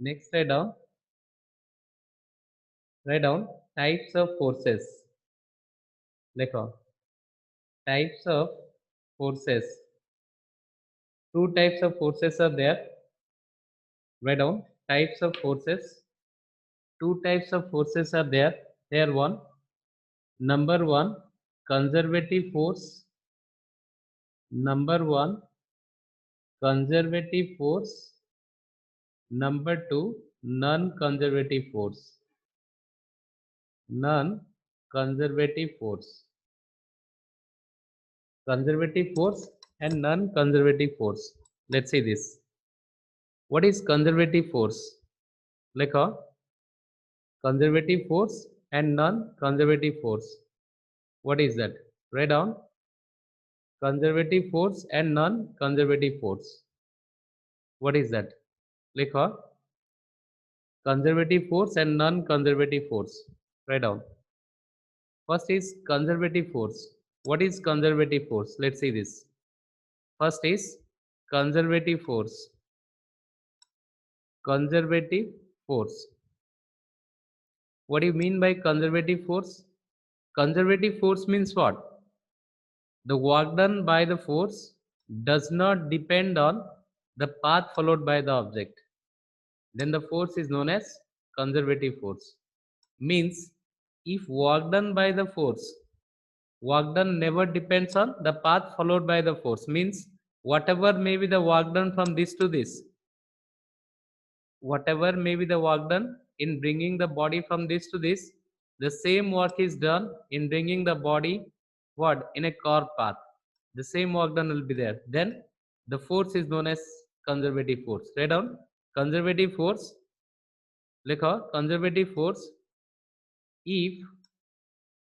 Next, write down types of forces. देखो, types of forces. Two types of forces are there. Write down types of forces. Two types of forces are there. Here one. Number one, conservative force. Number one, conservative force. Number two, non-conservative force. Non-conservative force. Conservative force and non-conservative force. Let's see this. What is conservative force? Like a conservative force and non-conservative force. What is that? Write down conservative force and non-conservative force. What is that? Like a conservative force and non-conservative force. Write down. First is conservative force. What is conservative force? Let's see this. First is conservative force. Conservative force. What do you mean by conservative force? Conservative force means what? The work done by the force does not depend on the path followed by the object. Then the force is known as conservative force. Means if work done by the force, work done never depends on the path followed by the force. Means whatever may be the work done from this to this, whatever may be the work done in bringing the body from this to this, the same work is done in bringing the body what in a car path. The same work done will be there. Then the force is known as conservative force. Write down conservative force. Likha conservative force. If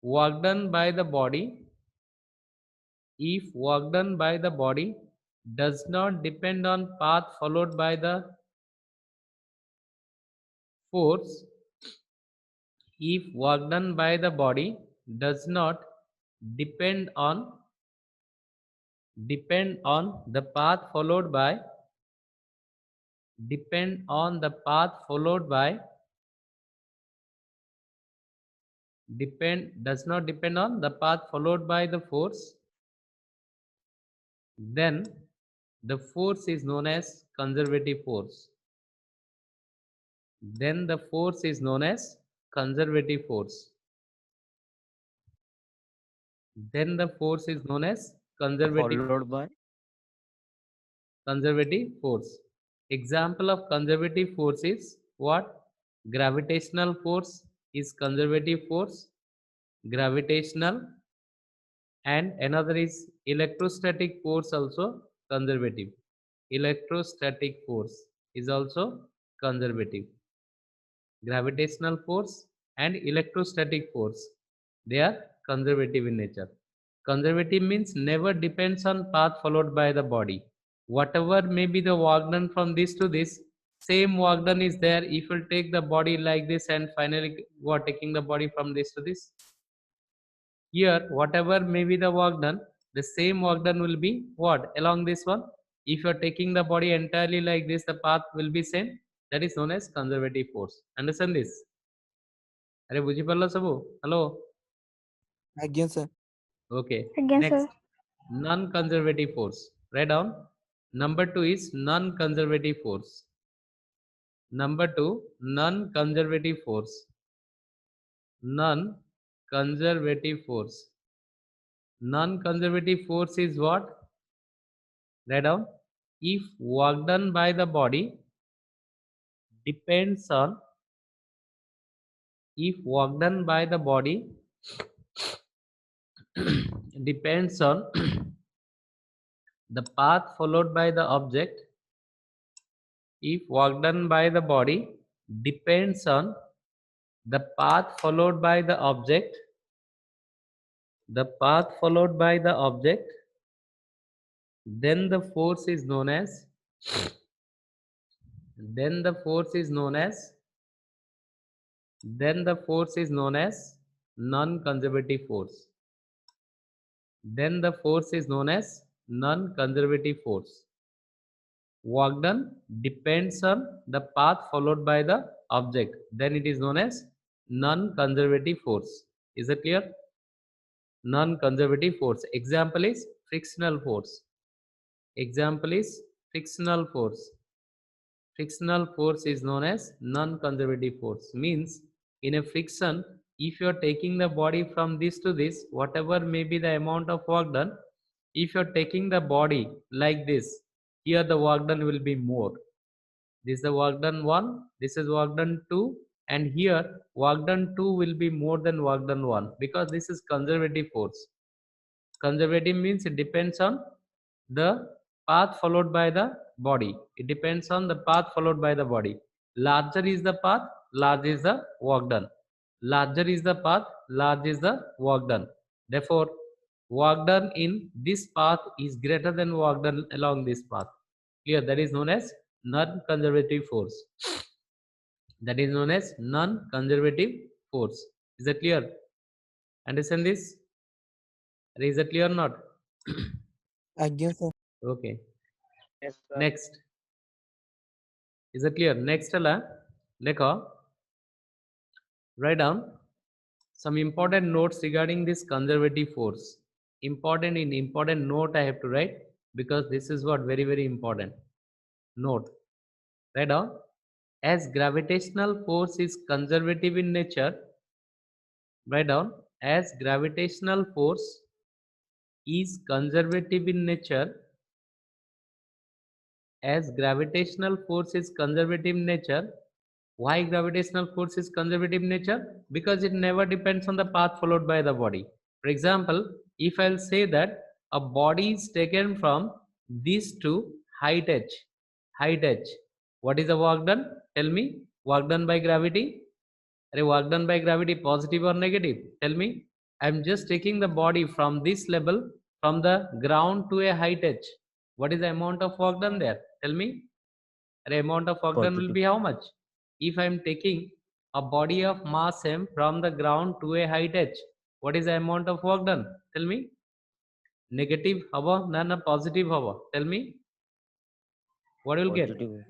work done by the body, if work done by the body does not depend on path followed by the force, if work done by the body does not depend on the path followed by depend on the path followed by depend does not depend on the path followed by the force, then the force is known as conservative force. Then the force is known as conservative force. Then the force is known as conservative Followed by conservative force. Example of conservative force is what? Gravitational force is conservative force. Gravitational, and another is electrostatic force also conservative. Electrostatic force is also conservative. Gravitational force and electrostatic force, they are conservative in nature. Conservative means never depends on path followed by the body. Whatever may be the work done from this to this, same work done is there if you take the body like this and finally what taking the body from this to this. Here whatever may be the work done, the same work done will be what along this one. If you are taking the body entirely like this, the path will be same. That is known as conservative force. Understand this? अरे बुझिପାରିଲ ସବୁ? Hello. again, sir. Okay. Again, Next, sir. non-conservative force. Write down. Number two is non-conservative force. Number two, non-conservative force. Non-conservative force. Non-conservative force is what? Write down. If work done by the body depends on if work done by the body depends on the path followed by the object. If work done by the body depends on the path followed by the object, the path followed by the object, then the force is known as then the force is known as then the force is known as non-conservative force. Then the force is known as non-conservative force. work done depends on the path followed by the object, then it is known as non-conservative force. Is it clear? Non-conservative force. Example is frictional force. Example is frictional force. Frictional force is known as non-conservative force. Means in a friction, if you are taking the body from this to this, whatever may be the amount of work done, if you are taking the body like this, here the work done will be more. This is the work done 1, this is work done 2, and here work done 2 will be more than work done 1, because this is conservative force. Conservative means it depends on the path followed by the body. It depends on the path followed by the body. Larger is the path, large is the work done. Larger is the path, large is the work done. Therefore, work done in this path is greater than work done along this path. Clear? That is known as non-conservative force. That is known as non-conservative force. Is that clear? Understand this? Is that clear or not? Again, sir. Okay. Yes, sir. Next. Is it clear? Next, Lekha, write down some important notes regarding this conservative force. Important note I have to write, because this is what very very important. Note. Write down, as gravitational force is conservative in nature. Write down, as gravitational force is conservative in nature. As gravitational force is conservative in nature. Why gravitational force is conservative in nature? Because it never depends on the path followed by the body. For example, if I'll say that a body is taken from this to height h. What is the work done? Tell me. Work done by gravity. Work done by gravity, positive or negative? Tell me. I'm just taking the body from this level, from the ground to a height h. What is the amount of work done there? Tell me. The amount of work done will Positive. be how much? If I am taking a body of mass m from the ground to a height h, what is the amount of work done? Tell me. Negative hava na positive hava? Tell me. What will get? Positive.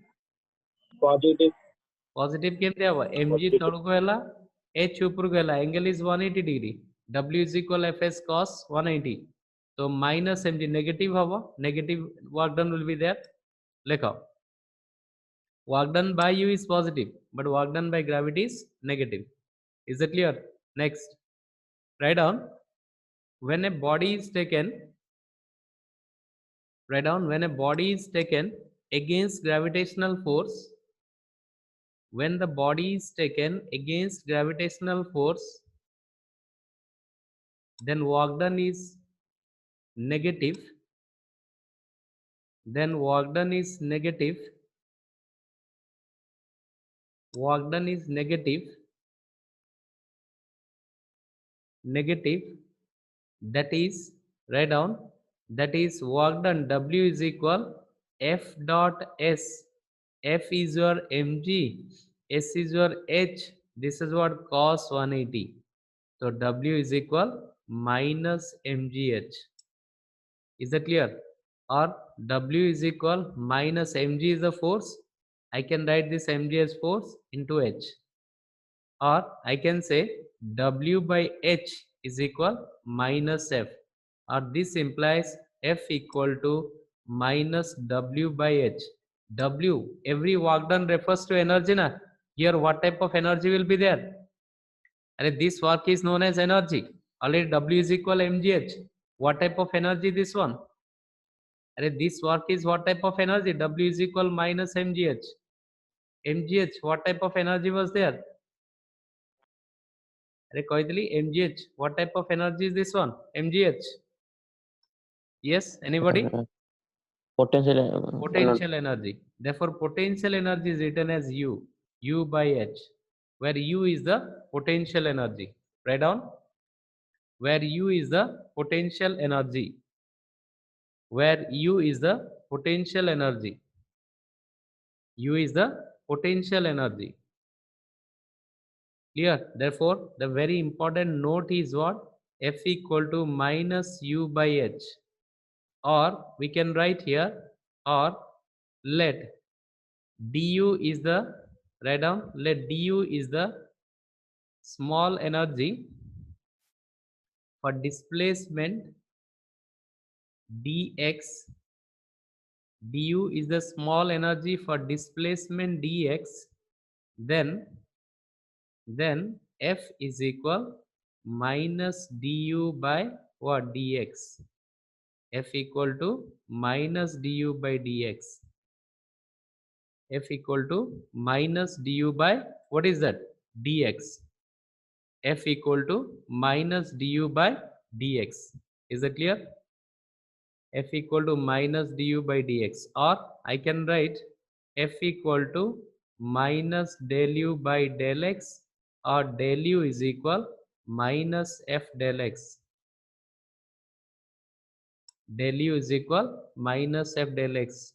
Positive. Positive କେମିତି ହବ? mg Positive. ତଳକୁ ହେଲା, h ଉପରକୁ ହେଲା, angle is 180 degree, w is equal fs cos 180. So minus mg negative hବ, negative work done will be there. ଲେଖ, work done by you is positive, but work done by gravity is negative. Is it clear? Next, write down, when a body is taken, write down, when a body is taken against gravitational force, when the body is taken against gravitational force, then work done is negative, then work done is negative, work done is negative, negative, that is, write down, that is work done, w is equal f dot s. F is your mg, s is your h, this is what cos 180. So w is equal minus mgh. Is that clear? Or w is equal minus mg is the force. I can write this mg as force into h. Or I can say w by h is equal minus f. Or this implies f equal to minus w by h. W, every work done refers to energy. Na? Here what type of energy will be there? And this work is known as energy. Already w is equal mgh. What type of energy this one? This work is what type of energy? W is equal minus mgh. Mgh, what type of energy was there? Mgh, what type of energy is this one? Mgh. Yes, anybody? Potential energy. Potential energy. Therefore, potential energy is written as U by H, where U is the potential energy. Write down, where U is the potential energy. Where U is the potential energy. U is the potential energy. Clear? Therefore, the very important note is what? F equal to minus U by H. Or we can write here, or let du is the, write down, let du is the small energy for displacement dx. Du is the small energy for displacement dx. Then F is equal minus du by what, dx. F equal to minus du by dx. F equal to minus du by, what is that, dx. F equal to minus du by dx. Is that clear? F equal to minus du by dx, or I can write F equal to minus del u by del x, or del u is equal minus F del x. Del u is equal minus F del x.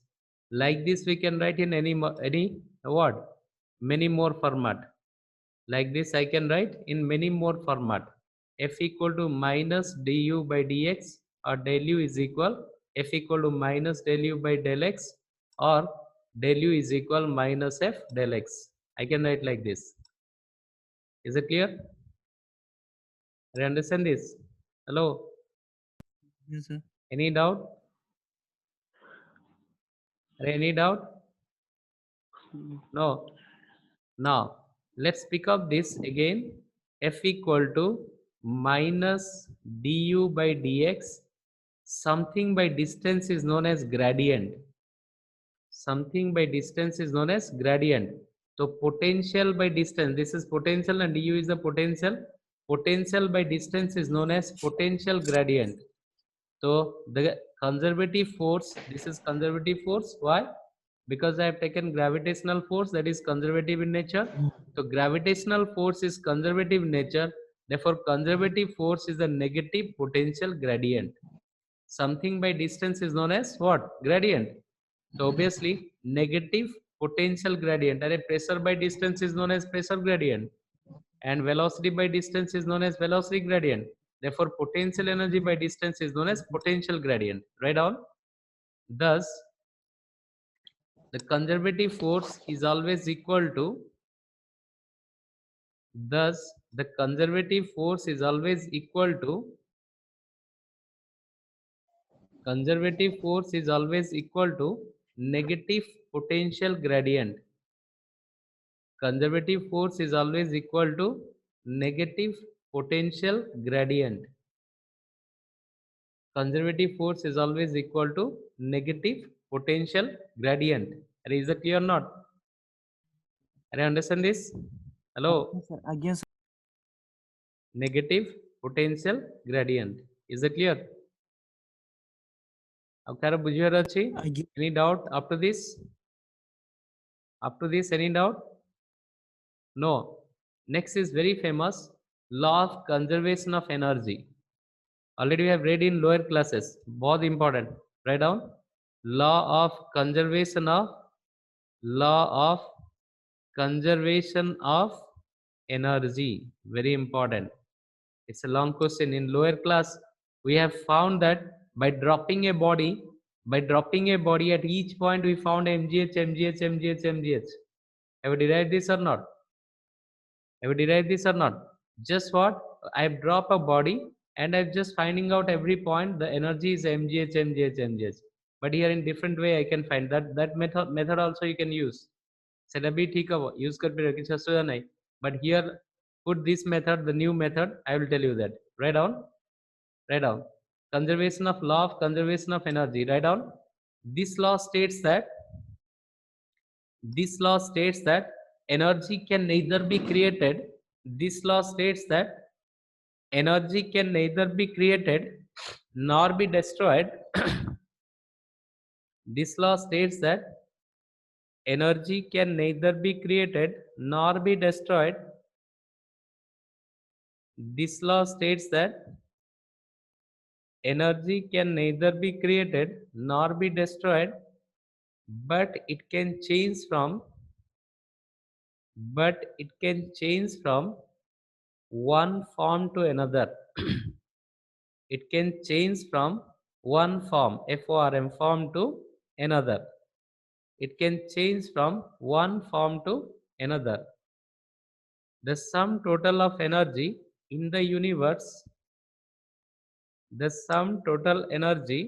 Like this we can write in any what, many more format. Like this I can write in many more format. F equal to minus du by dx, or del u is equal F equal to minus del u by del x, or del u is equal minus F del x. I can write like this. Is it clear? Do you understand this? Hello? Yes, sir. Any doubt? Any doubt? No. Now, let's pick up this again. F equal to minus du by dx. Something by distance is known as gradient. Something by distance is known as gradient. So potential by distance, this is potential and du is the potential. Potential by distance is known as potential gradient. So the conservative force, this is conservative force. Why? Because I have taken gravitational force, that is conservative in nature. So gravitational force is conservative in nature. Therefore, conservative force is the negative potential gradient. Something by distance is known as what? Gradient. So obviously, negative potential gradient, and pressure by distance is known as pressure gradient, and velocity by distance is known as velocity gradient. Therefore, potential energy by distance is known as potential gradient. Write down. Thus, the conservative force is always equal to, thus, the conservative force is always equal to, conservative force is always equal to negative potential gradient. Conservative force is always equal to negative potential gradient. Conservative force is always equal to negative potential gradient. Is that clear or not? Are you understand this? Hello? Yes, sir. Again, sir. Negative potential gradient. Is that clear? अब क्या बुझियर अछि? Again. Any doubt up to this? Up to this, any doubt? No. Next is very famous law of conservation of energy. Already we have read in lower classes. बहुत important. Write down. Law of conservation of, law of conservation of energy. Very important. It's a long question. In lower class, we have found that by dropping a body, at each point we found mgh, mgh, mgh, mgh. Have you derived this or not? Have you derived this or not? Just what? I've dropped a body and I'm just finding out every point the energy is mgh, mgh, mgh. But here in different way I can find that method also you can use. सेटा भी ठीक है वो use कर भी रखी सस्ता नहीं. But here put this method, the new method. I will tell you that. Write down. Write down. Conservation of law of conservation of energy. Write down. This law states that, this law states that energy can neither be created. This law states that energy can neither be created nor be destroyed. This law states that energy can neither be created nor be destroyed. This law states that energy can neither be created nor be destroyed, but it can change from, one form to another. It can change from one form, form, to another. it can change from one form to another. The sum total of energy in the universe, the sum total energy,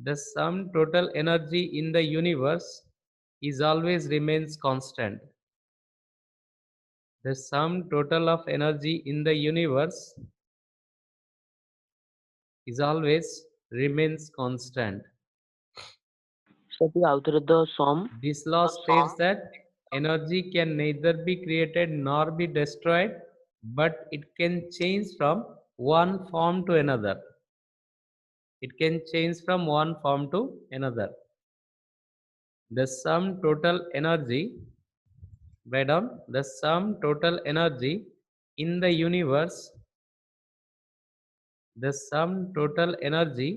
the sum total energy in the universe is always remains constant. The sum total of energy in the universe is always remains constant. So the outer the sum. This law states that energy can neither be created nor be destroyed, but it can change from one form to another. It can change from one form to another. The sum total energy, write down, the sum total energy in the universe, the sum total energy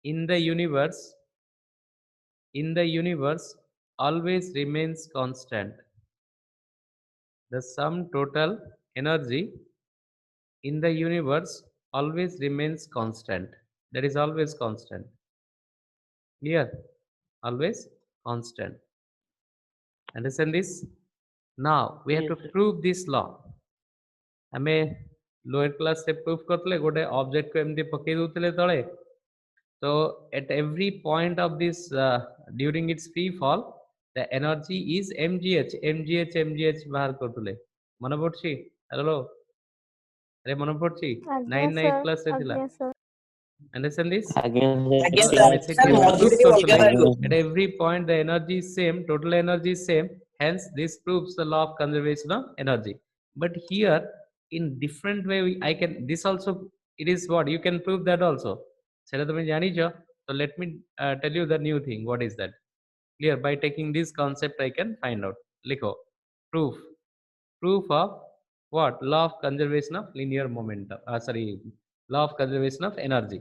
in the universe, in the universe always remains constant. The sum total energy in the universe always remains constant. That is always constant. Clear? Always constant. Understand this? Now we have Yes, to sir. prove this law. ଆମେ lower class ରେ proof କରିଥିଲେ ଗୋଟେ object को ଏମିତି ପକେଇ ଦଉଥିଲେ ତଳେ. So at every point of this during its free fall, the energy is mgh, mgh, mgh ବାହାର କରୁଥିଲେ. ମନେ ପଡୁଛି? Hello? ଆରେ ମନେ ପଡୁଛି? ଆଜ୍ଞା 9 ସାର୍ class ରେ ଥିଲା. ଆଜ୍ଞା ସାର୍ Understand this? ଆଜ୍ଞା So sir. MHA Sir, କେମିତି prove ମଝିରେ ଟିକେ ଅଲଗା କରୁଥିଲେ? ଥାଇଲୁ। At every point the energy is same, total energy is same. Hence this proves the law of conservation of energy. But here in different way I can this also it is what you can prove that also. সেটা তুমি জানিছো? So let me tell you the new thing. What is that? Clear? By taking this concept I can find out. লিখো proof. Proof of what? Law of conservation of linear momentum. Sorry, law of conservation of energy.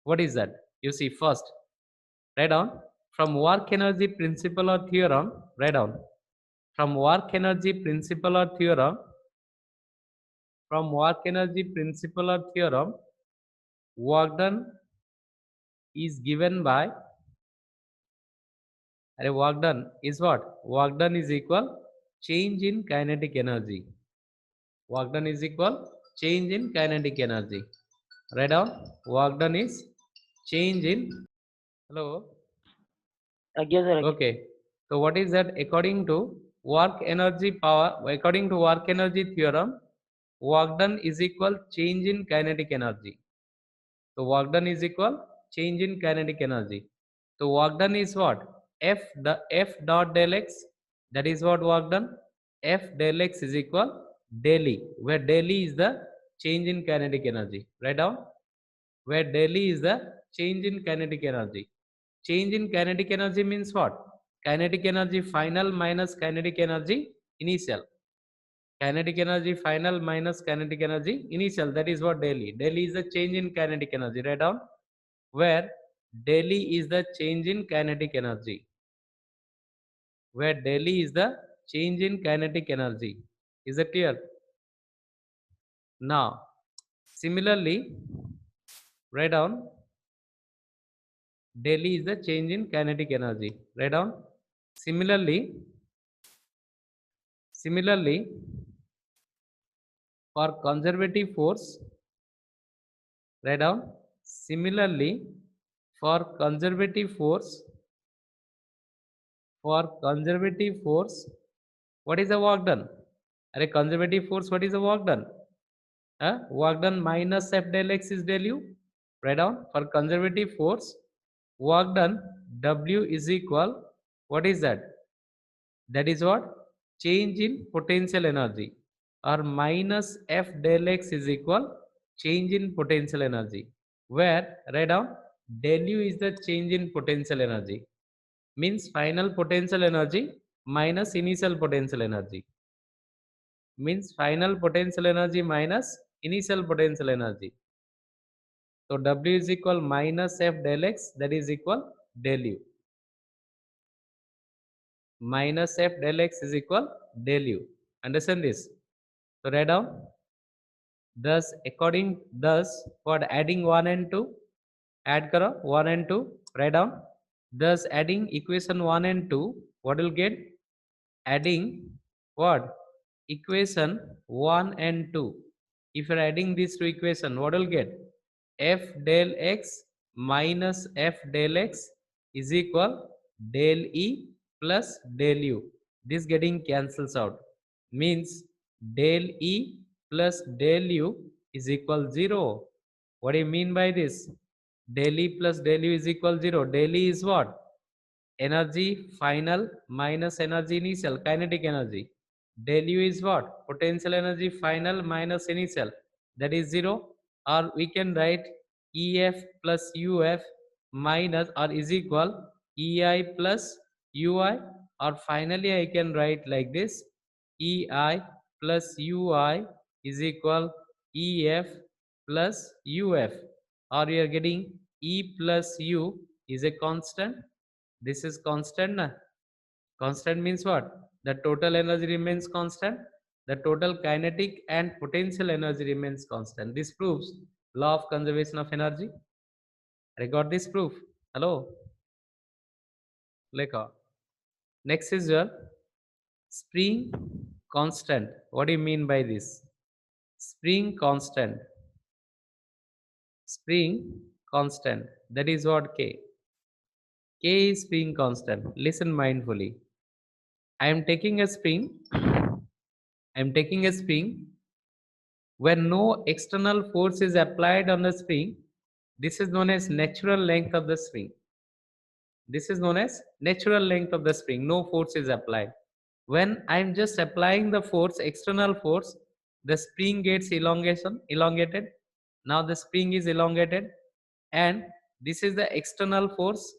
What is that? You see, first, write down from work energy principle or theorem. Write down from work energy principle or theorem. From work energy principle or theorem, work done is given by. Work done is what? Work done is equal change in kinetic energy. Work done is equal change in kinetic energy. Write down work done is change in. Hello. ଆଜ୍ଞା sir. Okay. So what is that? According to work energy power, according to work energy theorem, work done is equal change in kinetic energy. So work done is equal change in kinetic energy. So work done is what? F dot del x. That is what work done. F del x is equal del E, where del E is the change in kinetic energy. Write down where del E is the change in kinetic energy. Change in kinetic energy means what? Kinetic energy final minus kinetic energy initial. Kinetic energy final minus kinetic energy initial. That is what del E. Del E is the change in kinetic energy. Write down where del E is the change in kinetic energy. Where del E is the change in kinetic energy. Is it clear? Now, similarly, write down del E is the change in kinetic energy. Write down. Similarly, for conservative force, write down. Similarly, for conservative force, what is the work done? Conservative force, what is the work done? Work done minus F del x is del U. Write down for conservative force, work done W is equal, what is that? That is what? Change in potential energy, or minus F del x is equal change in potential energy, where write down del U is the change in potential energy, means final potential energy minus initial potential energy, means final potential energy minus initial potential energy. So W is equal minus F del x, that is equal del U. Minus F del x is equal del U. Understand this? So write down. Thus, thus, for adding 1 and 2, add karo 1 and 2, write down. Thus, adding equation 1 and 2, what will get? Adding what? Equation 1 and 2. If you're adding these two equation, what will get? F del x minus f del x is equal del e plus del u. This getting cancels out. Means del e plus del u is equal 0. What do you mean by this? Del e plus del u is equal 0. Del e is what? Energy final minus energy initial, kinetic energy. Del u is what? Potential energy final minus initial, that is 0. Or we can write ef plus uf minus or is equal ei plus ui. Or finally I can write like this: ei plus ui is equal ef plus uf. Or you are getting e plus u is a constant. This is constant na? Constant means what? The total energy remains constant. The total kinetic and potential energy remains constant. This proves law of conservation of energy. I got this proof. Hello? Like next is your spring constant. What do you mean by this? Spring constant. Spring constant. That is what K. K is spring constant. Listen mindfully. I am taking a spring. I am taking a spring when no external force is applied on the spring. This is known as natural length of the spring. This is known as natural length of the spring. No force is applied. When I am just applying the force, external force, the spring gets elongated. Now the spring is elongated, and this is the external force,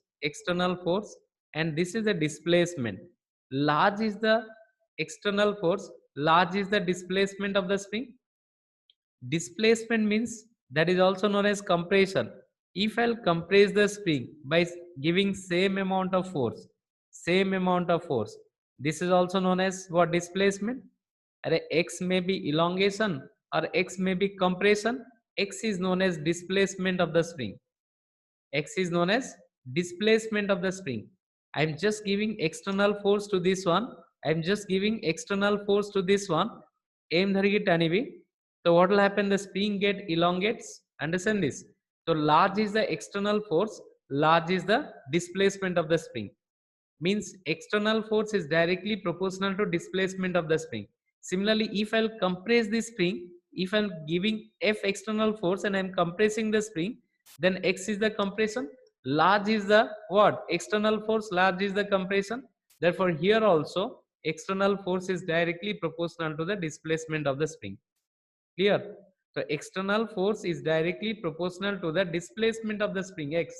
and this is the displacement. Large is the external force, large is the displacement of the spring. Displacement means that is also known as compression. If I'll compress the spring by giving same amount of force, this is also known as what? Displacement. X may be elongation or X may be compression. X is known as displacement of the spring. X is known as displacement of the spring. I'm just giving external force to this one. I'm just giving external force to this one. Aim dhari tanibi. So what will happen? The spring get elongates. Understand this? So large is the external force. Large is the displacement of the spring. Means external force is directly proportional to displacement of the spring. Similarly, if I'll compress this spring, if I'm giving F external force and I'm compressing the spring, then X is the compression, large is the what? External force, large is the compression. Therefore, here also external force is directly proportional to the displacement of the spring. Clear? So external force is directly proportional to the displacement of the spring X.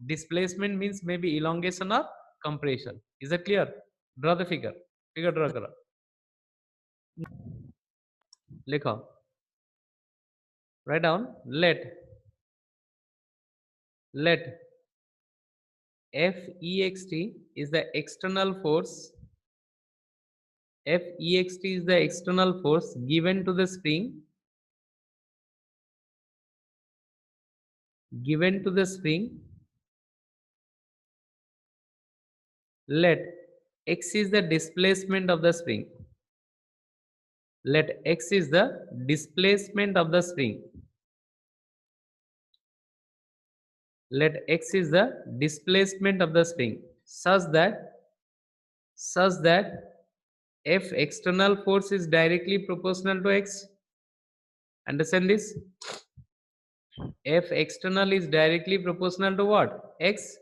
Displacement means maybe elongation or compression. Is that clear? Draw the figure. Figure draw करो. लिखो. Write down. Let Fext is the external force. Fext is the external force given to the spring. Given to the spring. Let X is the displacement of the spring. Let X is the displacement of the spring. Let X is the displacement of the spring such that F external force is directly proportional to X. Understand this? F external is directly proportional to what? X.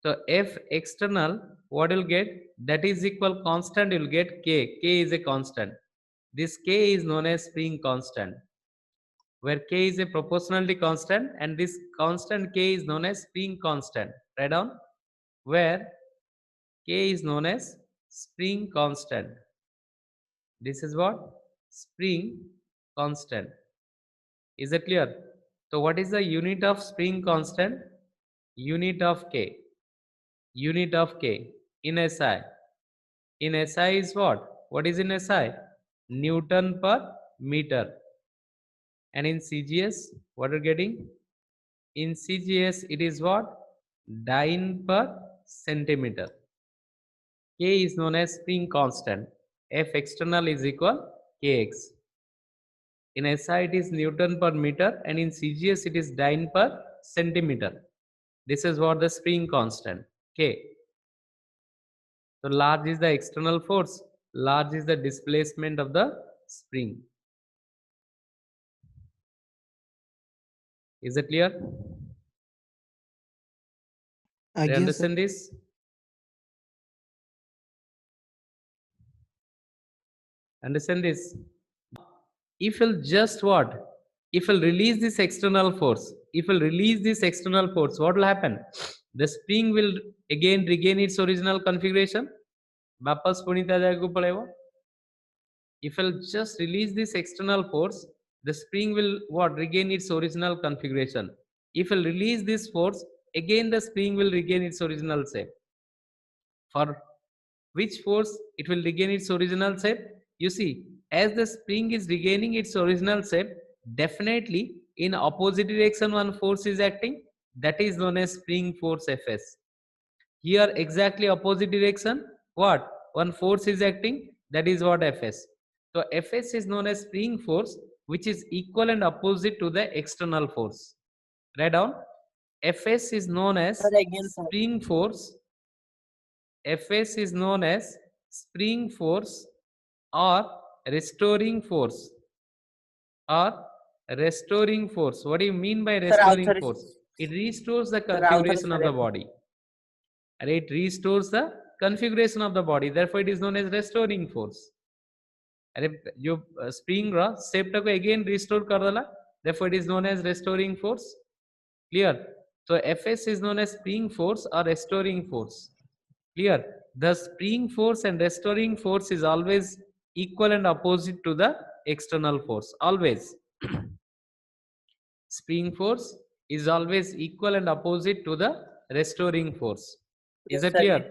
So F external, what you'll get? That is equal constant, you'll get K. K is a constant. This K is known as spring constant, where K is a proportionality constant, and this constant K is known as spring constant. Write down, where K is known as spring constant. This is what? Spring constant. Is it clear? So what is the unit of spring constant? Unit of K. Unit of K in SI. In SI is what? What is in SI? Newton per meter. And in CGS, what are you getting? In CGS, it is what? Dyne per centimeter. K is known as spring constant. F external is equal kx. In SI it is Newton per meter, and in CGS it is Dyne per centimeter. This is what the spring constant K. So large is the external force, large is the displacement of the spring. Is it clear? Do you Yes, sir. understand this? Understand this? If you'll just what? If you'll release this external force, what will happen? The spring will again regain its original configuration. वापस पुनी तरह को पड़ेगा. If I'll just release this external force, the spring will what? Regain its original configuration. If I'll release this force, again the spring will regain its original shape. For which force it will regain its original shape? You see, as the spring is regaining its original shape, definitely in opposite direction one force is acting. That is known as spring force Fs. Here exactly opposite direction, what? One force is acting, that is what Fs. So Fs is known as spring force, which is equal and opposite to the external force. Write down. Fs is known as spring force. Fs is known as spring force or restoring force. What do you mean by restoring force? It restores the configuration of the body. It restores the configuration of the body. Therefore, it is known as restoring force. जो spring ra shape को again restore कर देला. Therefore, it is known as restoring force. Clear? So, Fs is known as spring force or restoring force. Clear? The spring force and restoring force is always equal and opposite to the external force. Always. Spring force is always equal and opposite to the restoring force. Is that clear?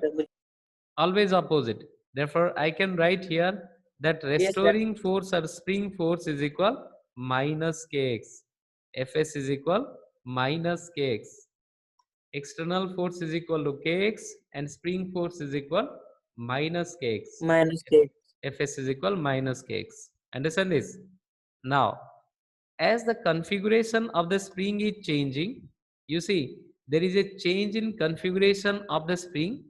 Always opposite. Therefore, I can write here that restoring force or spring force is equal minus kx. Fs is equal minus kx. External force is equal to kx and spring force is equal minus kx. Fs is equal minus kx. Understand this? Now, as the configuration of the spring is changing, you see there is a change in configuration of the spring.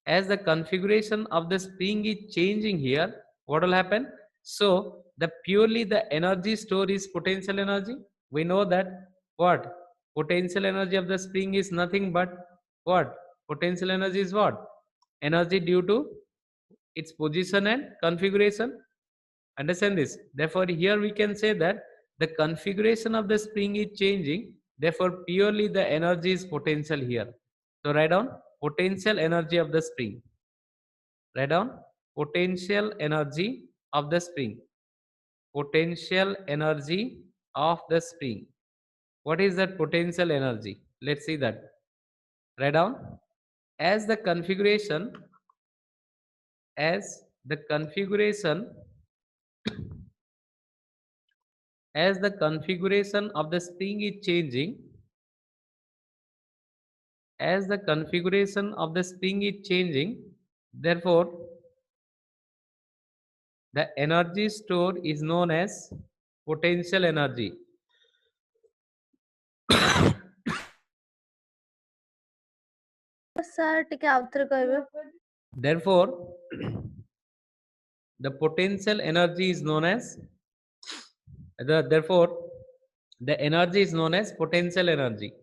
As the configuration of the spring is changing here, what will happen? So the purely the energy store is potential energy. We know that what? Potential energy of the spring is nothing but what? Potential energy is what? Energy due to its position and configuration. Understand this? Therefore, here we can say that the configuration of the spring is changing. Therefore, purely the energy is potential here. So write down potential energy of the spring. Write down potential energy of the spring. Potential energy of the spring. What is that potential energy? Let's see that. Write down as the configuration, as the configuration as the configuration of the spring is changing, as the configuration of the spring is changing, therefore the energy stored is known as potential energy. Sir, ଟିକେ ଆଉଥରେ କହିବେ. Therefore, the potential energy is known as therefore the energy is known as potential energy.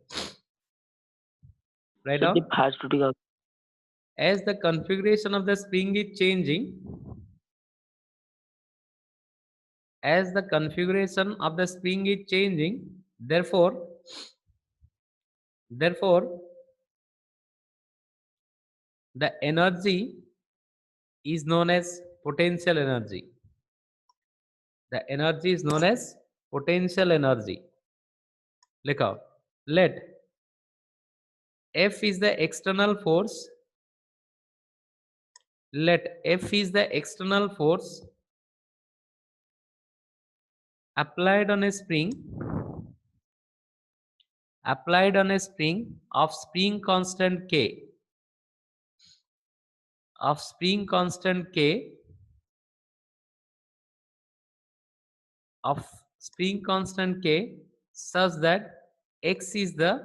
Right Sir, down. fast to take As the configuration of the spring is changing, as the configuration of the spring is changing, therefore the energy is known as potential energy. The energy is known as potential energy. Look out. Let F is the external force. Let F is the external force applied on a spring of spring constant K. of spring constant K of spring constant K such that x is the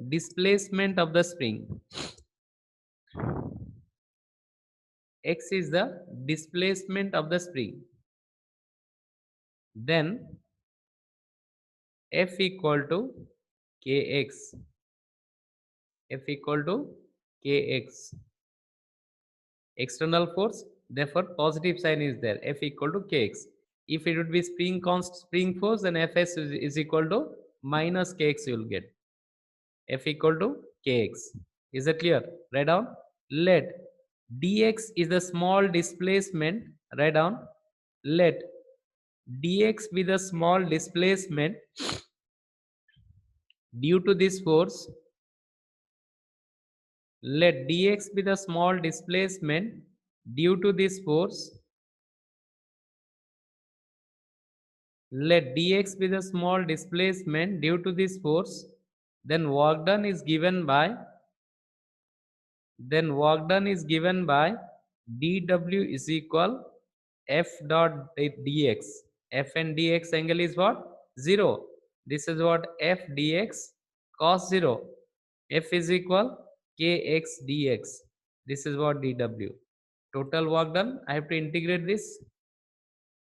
displacement of the spring. X is the displacement of the spring. Then F equal to Kx. F equal to Kx. External force, therefore positive sign is there. F equal to Kx. If it would be spring force, then Fs is equal to minus Kx you will get. F equal to Kx. Is that clear? Write down. Let dx is the small displacement. Write down. Let dx be the small displacement due to this force. Let dx be the small displacement due to this force. Let dx be the small displacement due to this force. Then work done is given by dw is equal f dot dx. F and dx angle is what? 0. This is what f dx cos 0. F is equal kx dx. This is what dw. Total work done, I have to integrate this.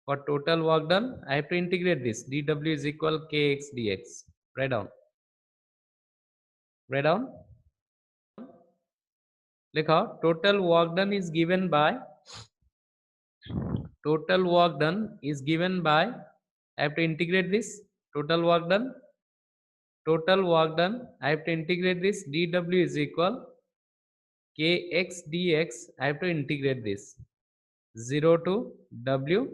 For total work done, I have to integrate this. dw is equal kx dx. Write down. Write down. Look how total work done is given by I have to integrate this. Total work done I have to integrate this. dw is equal kx dx. I have to integrate this. 0 to w,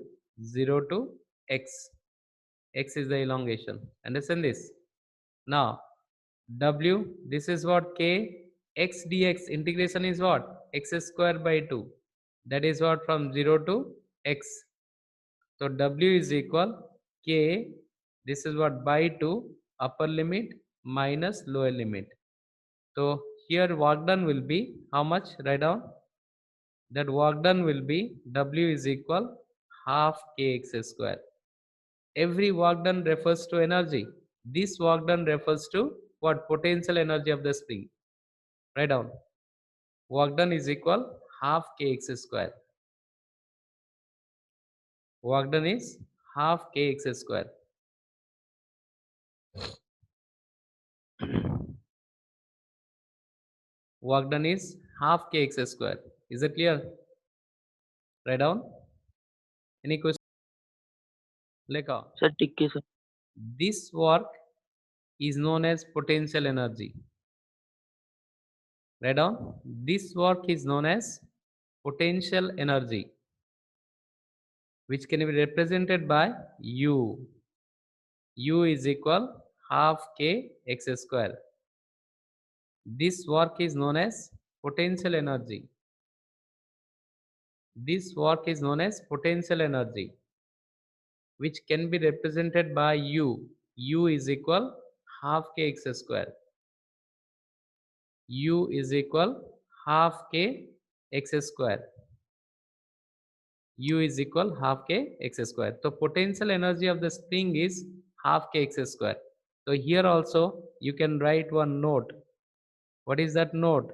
0 to x. X is the elongation. Understand this? Now w, this is what k x dx. Integration is what? X square by 2. That is what? From 0 to x. So w is equal k, this is what? By 2, upper limit minus lower limit. So here work done will be how much? Write down. That work done will be w is equal half kx square. Every work done refers to energy. This work done refers to what? Potential energy of the spring. Write down. Work done is equal half kx square. Work done is half kx square. Work done is half kx square. Is it clear? Write down. Any question? Lekha. Sir, ठीक है sir. This work is known as potential energy. Write down. This work is known as potential energy, which can be represented by U. U is equal half k x square. This work is known as potential energy. This work is known as potential energy, which can be represented by U. U is equal half k x square. U is equal half k x square. U is equal half k x square. So potential energy of the spring is half k x square. So here also you can write one note. What is that note?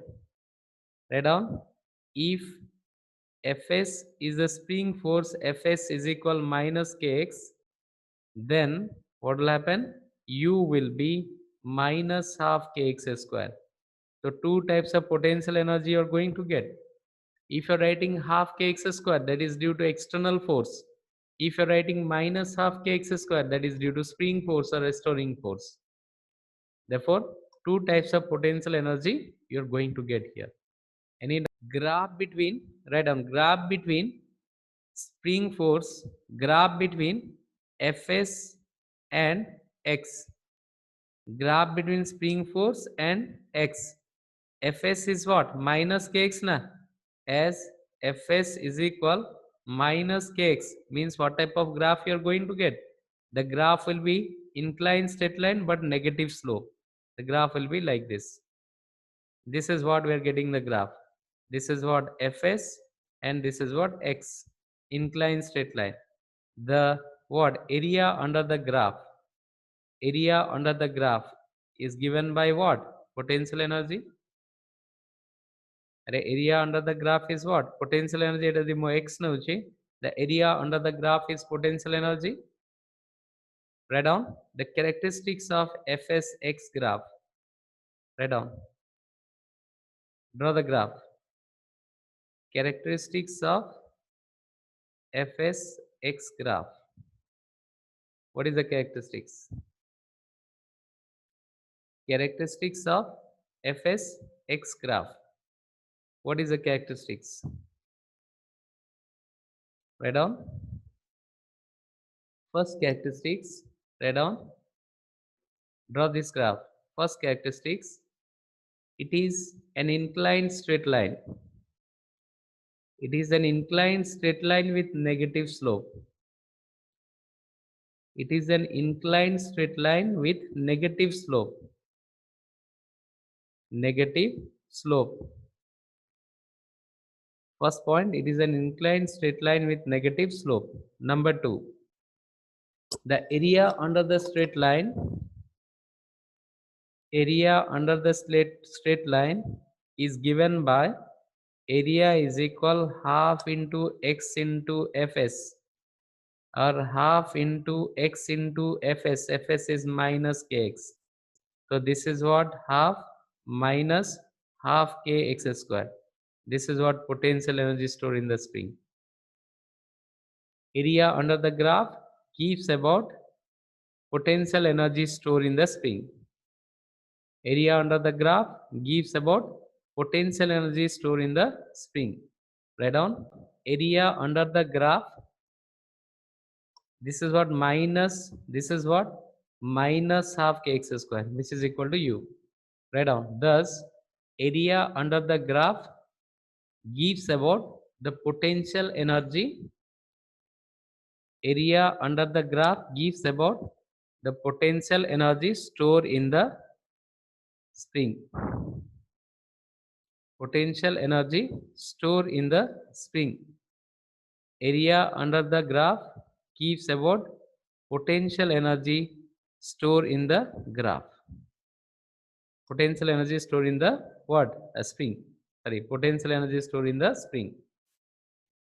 Write down. If Fs is the spring force, Fs is equal minus kx, then what will happen? U will be minus half kx square. So two types of potential energy you are going to get. If you're writing half kx square, that is due to external force. If you're writing minus half kx square, that is due to spring force or restoring force. Therefore, two types of potential energy you're going to get here. Any graph between, write down, graph between spring force, graph between Fs and x. Graph between spring force and x. Fs is what? Minus kx na? As Fs is equal minus kx means what type of graph you are going to get? The graph will be inclined straight line but negative slope. The graph will be like this. This is what we are getting the graph. This is what Fs and this is what X, inclined straight line. The what area under the graph, area under the graph is given by what? Potential energy. Area under the graph is what? Potential energy. It is the X nauchi. The area under the graph is potential energy. Write down the characteristics of Fsx graph. Write down. Draw the graph. Characteristics of Fsx graph. What is the characteristics? Characteristics of Fsx graph. What is the characteristics? Write down. First characteristics. Write down. Draw this graph. First characteristics. It is an inclined straight line. It is an inclined straight line with negative slope. It is an inclined straight line with negative slope. Negative slope. First point, it is an inclined straight line with negative slope. Number 2, the area under the straight line, area under the straight line is given by area is equal half into x into fs, or half into x into fs. Fs is minus kx. So this is what? Half minus half kx square. This is what potential energy stored in the spring. Area under the graph gives about potential energy stored in the spring. Area under the graph gives about potential energy stored in the spring. Write down area under the graph. This is what? Minus, this is what? Minus half kx square, which is equal to u. Write down. Thus, area under the graph gives about the potential energy. Area under the graph gives about the potential energy stored in the spring. Potential energy stored in the spring. Area under the graph gives about potential energy stored in the graph. Potential energy stored in the what? A spring. Sorry, potential energy stored in the spring.